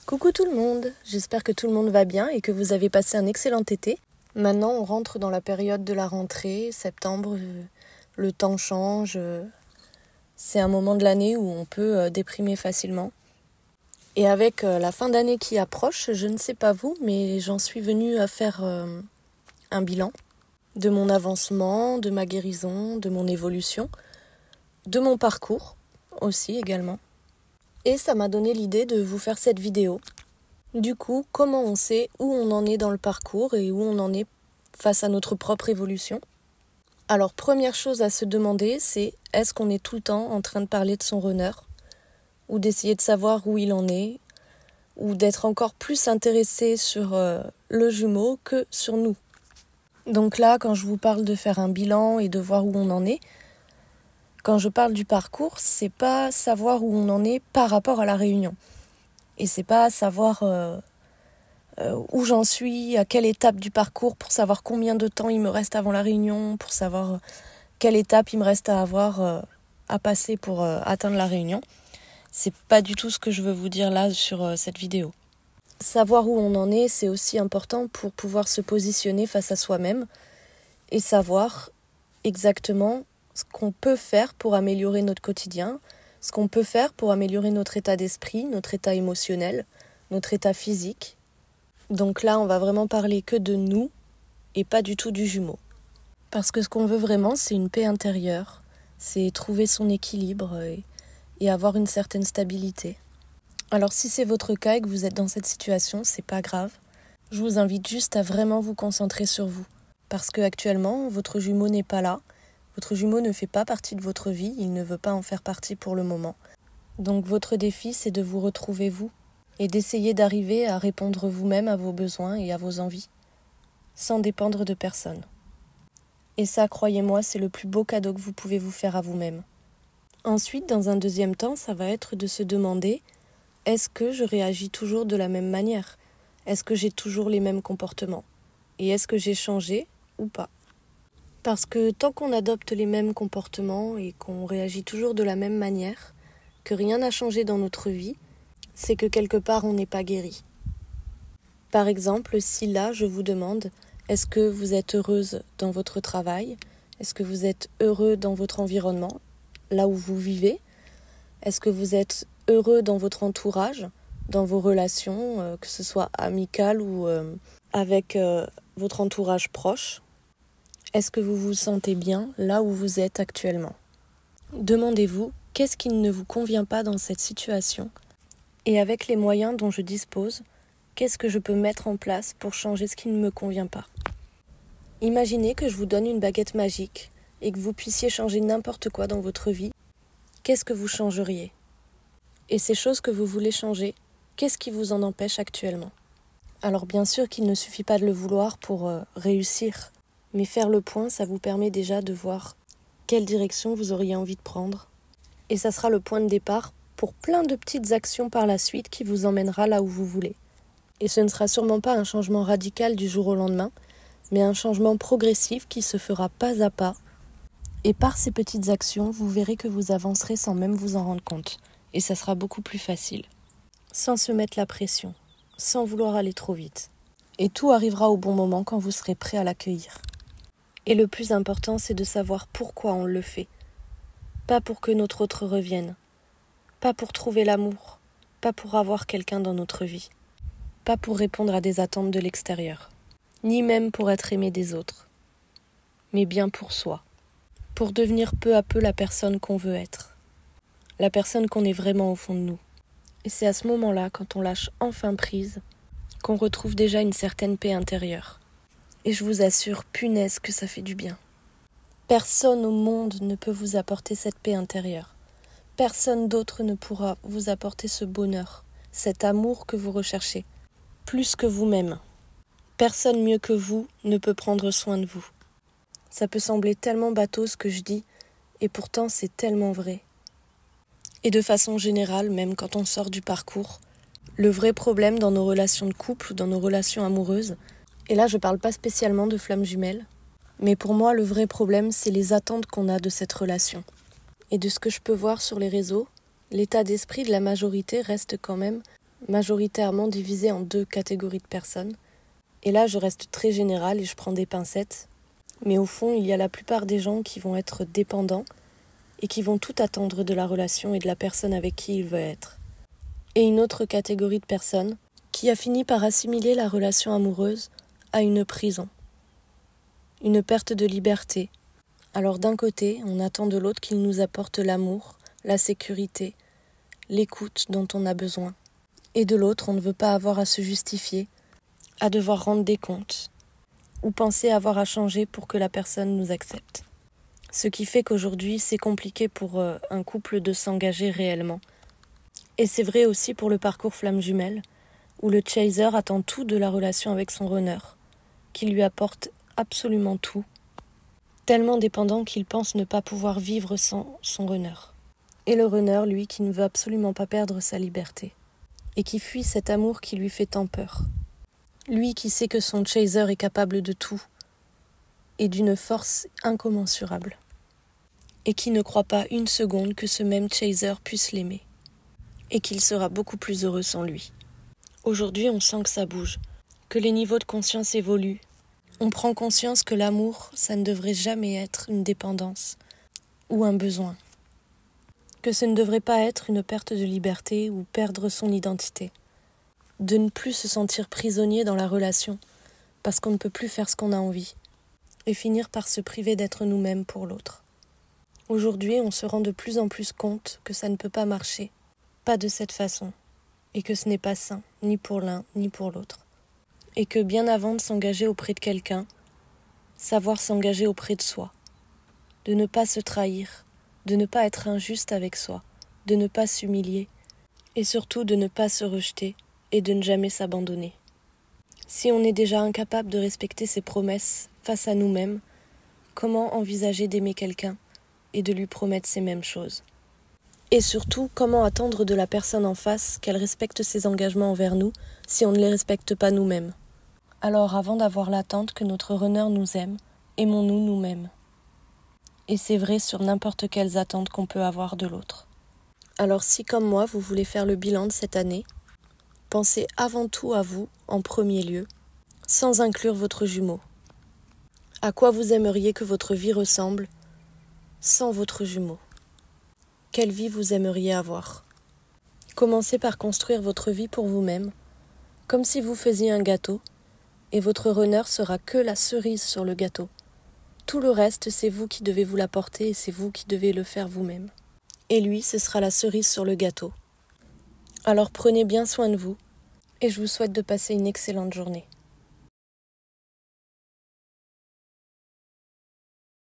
Coucou tout le monde, j'espère que tout le monde va bien et que vous avez passé un excellent été. Maintenant on rentre dans la période de la rentrée, septembre, le temps change, c'est un moment de l'année où on peut déprimer facilement. Et avec la fin d'année qui approche, je ne sais pas vous, mais j'en suis venue à faire un bilan de mon avancement, de ma guérison, de mon évolution, de mon parcours aussi également. Et ça m'a donné l'idée de vous faire cette vidéo. Du coup, comment on sait où on en est dans le parcours et où on en est face à notre propre évolution? Alors, première chose à se demander, c'est est-ce qu'on est tout le temps en train de parler de son runner? Ou d'essayer de savoir où il en est? Ou d'être encore plus intéressé sur le jumeau que sur nous? Donc là, quand je vous parle de faire un bilan et de voir où on en est, quand je parle du parcours, c'est pas savoir où on en est par rapport à la réunion. Et c'est pas savoir où j'en suis, à quelle étape du parcours, pour savoir combien de temps il me reste avant la réunion, pour savoir quelle étape il me reste à passer pour atteindre la réunion. C'est pas du tout ce que je veux vous dire là sur cette vidéo. Savoir où on en est, c'est aussi important pour pouvoir se positionner face à soi-même et savoir exactement ce qu'on peut faire pour améliorer notre quotidien, ce qu'on peut faire pour améliorer notre état d'esprit, notre état émotionnel, notre état physique. Donc là, on va vraiment parler que de nous et pas du tout du jumeau. Parce que ce qu'on veut vraiment, c'est une paix intérieure, c'est trouver son équilibre et avoir une certaine stabilité. Alors si c'est votre cas et que vous êtes dans cette situation, c'est pas grave. Je vous invite juste à vraiment vous concentrer sur vous. Parce que actuellement, votre jumeau n'est pas là. Votre jumeau ne fait pas partie de votre vie, il ne veut pas en faire partie pour le moment. Donc votre défi, c'est de vous retrouver vous et d'essayer d'arriver à répondre vous-même à vos besoins et à vos envies, sans dépendre de personne. Et ça, croyez-moi, c'est le plus beau cadeau que vous pouvez vous faire à vous-même. Ensuite, dans un deuxième temps, ça va être de se demander, est-ce que je réagis toujours de la même manière? Est-ce que j'ai toujours les mêmes comportements? Et est-ce que j'ai changé ou pas? Parce que tant qu'on adopte les mêmes comportements et qu'on réagit toujours de la même manière, que rien n'a changé dans notre vie, c'est que quelque part on n'est pas guéri. Par exemple, si là je vous demande, est-ce que vous êtes heureuse dans votre travail? Est-ce que vous êtes heureux dans votre environnement, là où vous vivez? Est-ce que vous êtes heureux dans votre entourage, dans vos relations, que ce soit amicales ou avec votre entourage proche? Est-ce que vous vous sentez bien là où vous êtes actuellement? Demandez-vous, qu'est-ce qui ne vous convient pas dans cette situation? Et avec les moyens dont je dispose, qu'est-ce que je peux mettre en place pour changer ce qui ne me convient pas? Imaginez que je vous donne une baguette magique et que vous puissiez changer n'importe quoi dans votre vie. Qu'est-ce que vous changeriez? Et ces choses que vous voulez changer, qu'est-ce qui vous en empêche actuellement? Alors bien sûr qu'il ne suffit pas de le vouloir pour réussir. Mais faire le point, ça vous permet déjà de voir quelle direction vous auriez envie de prendre. Et ça sera le point de départ pour plein de petites actions par la suite qui vous emmènera là où vous voulez. Et ce ne sera sûrement pas un changement radical du jour au lendemain, mais un changement progressif qui se fera pas à pas. Et par ces petites actions, vous verrez que vous avancerez sans même vous en rendre compte. Et ça sera beaucoup plus facile. Sans se mettre la pression, sans vouloir aller trop vite. Et tout arrivera au bon moment quand vous serez prêt à l'accueillir. Et le plus important, c'est de savoir pourquoi on le fait. Pas pour que notre autre revienne. Pas pour trouver l'amour. Pas pour avoir quelqu'un dans notre vie. Pas pour répondre à des attentes de l'extérieur. Ni même pour être aimé des autres. Mais bien pour soi. Pour devenir peu à peu la personne qu'on veut être. La personne qu'on est vraiment au fond de nous. Et c'est à ce moment-là, quand on lâche enfin prise, qu'on retrouve déjà une certaine paix intérieure. Et je vous assure, punaise, que ça fait du bien. Personne au monde ne peut vous apporter cette paix intérieure. Personne d'autre ne pourra vous apporter ce bonheur, cet amour que vous recherchez, plus que vous-même. Personne mieux que vous ne peut prendre soin de vous. Ça peut sembler tellement bateau ce que je dis, et pourtant c'est tellement vrai. Et de façon générale, même quand on sort du parcours, le vrai problème dans nos relations de couple ou dans nos relations amoureuses, et là, je ne parle pas spécialement de flammes jumelles, mais pour moi, le vrai problème, c'est les attentes qu'on a de cette relation. Et de ce que je peux voir sur les réseaux, l'état d'esprit de la majorité reste quand même majoritairement divisés en 2 catégories de personnes. Et là, je reste très générale et je prends des pincettes. Mais au fond, il y a la plupart des gens qui vont être dépendants et qui vont tout attendre de la relation et de la personne avec qui ils veulent être. Et une autre catégorie de personnes qui a fini par assimiler la relation amoureuse à une prison, une perte de liberté. Alors d'un côté, on attend de l'autre qu'il nous apporte l'amour, la sécurité, l'écoute dont on a besoin. Et de l'autre, on ne veut pas avoir à se justifier, à devoir rendre des comptes, ou penser avoir à changer pour que la personne nous accepte. Ce qui fait qu'aujourd'hui, c'est compliqué pour un couple de s'engager réellement. Et c'est vrai aussi pour le parcours flamme jumelle, où le chaser attend tout de la relation avec son runner, qui lui apporte absolument tout, tellement dépendant qu'il pense ne pas pouvoir vivre sans son runner. Et le runner, lui, qui ne veut absolument pas perdre sa liberté, et qui fuit cet amour qui lui fait tant peur. Lui qui sait que son chaser est capable de tout, et d'une force incommensurable, et qui ne croit pas une seconde que ce même chaser puisse l'aimer, et qu'il sera beaucoup plus heureux sans lui. Aujourd'hui, on sent que ça bouge, que les niveaux de conscience évoluent. On prend conscience que l'amour, ça ne devrait jamais être une dépendance ou un besoin. Que ce ne devrait pas être une perte de liberté ou perdre son identité. De ne plus se sentir prisonnier dans la relation parce qu'on ne peut plus faire ce qu'on a envie et finir par se priver d'être nous-mêmes pour l'autre. Aujourd'hui, on se rend de plus en plus compte que ça ne peut pas marcher, pas de cette façon, et que ce n'est pas sain, ni pour l'un, ni pour l'autre. Et que bien avant de s'engager auprès de quelqu'un, savoir s'engager auprès de soi, de ne pas se trahir, de ne pas être injuste avec soi, de ne pas s'humilier, et surtout de ne pas se rejeter et de ne jamais s'abandonner. Si on est déjà incapable de respecter ses promesses face à nous-mêmes, comment envisager d'aimer quelqu'un et de lui promettre ces mêmes choses ? Et surtout, comment attendre de la personne en face qu'elle respecte ses engagements envers nous si on ne les respecte pas nous-mêmes ? Alors avant d'avoir l'attente que notre runner nous aime, aimons-nous nous-mêmes. Et c'est vrai sur n'importe quelles attentes qu'on peut avoir de l'autre. Alors si comme moi vous voulez faire le bilan de cette année, pensez avant tout à vous en premier lieu, sans inclure votre jumeau. À quoi vous aimeriez que votre vie ressemble sans votre jumeau ? Quelle vie vous aimeriez avoir ? Commencez par construire votre vie pour vous-même, comme si vous faisiez un gâteau, et votre runner sera que la cerise sur le gâteau. Tout le reste, c'est vous qui devez vous l'apporter et c'est vous qui devez le faire vous-même. Et lui, ce sera la cerise sur le gâteau. Alors prenez bien soin de vous et je vous souhaite de passer une excellente journée.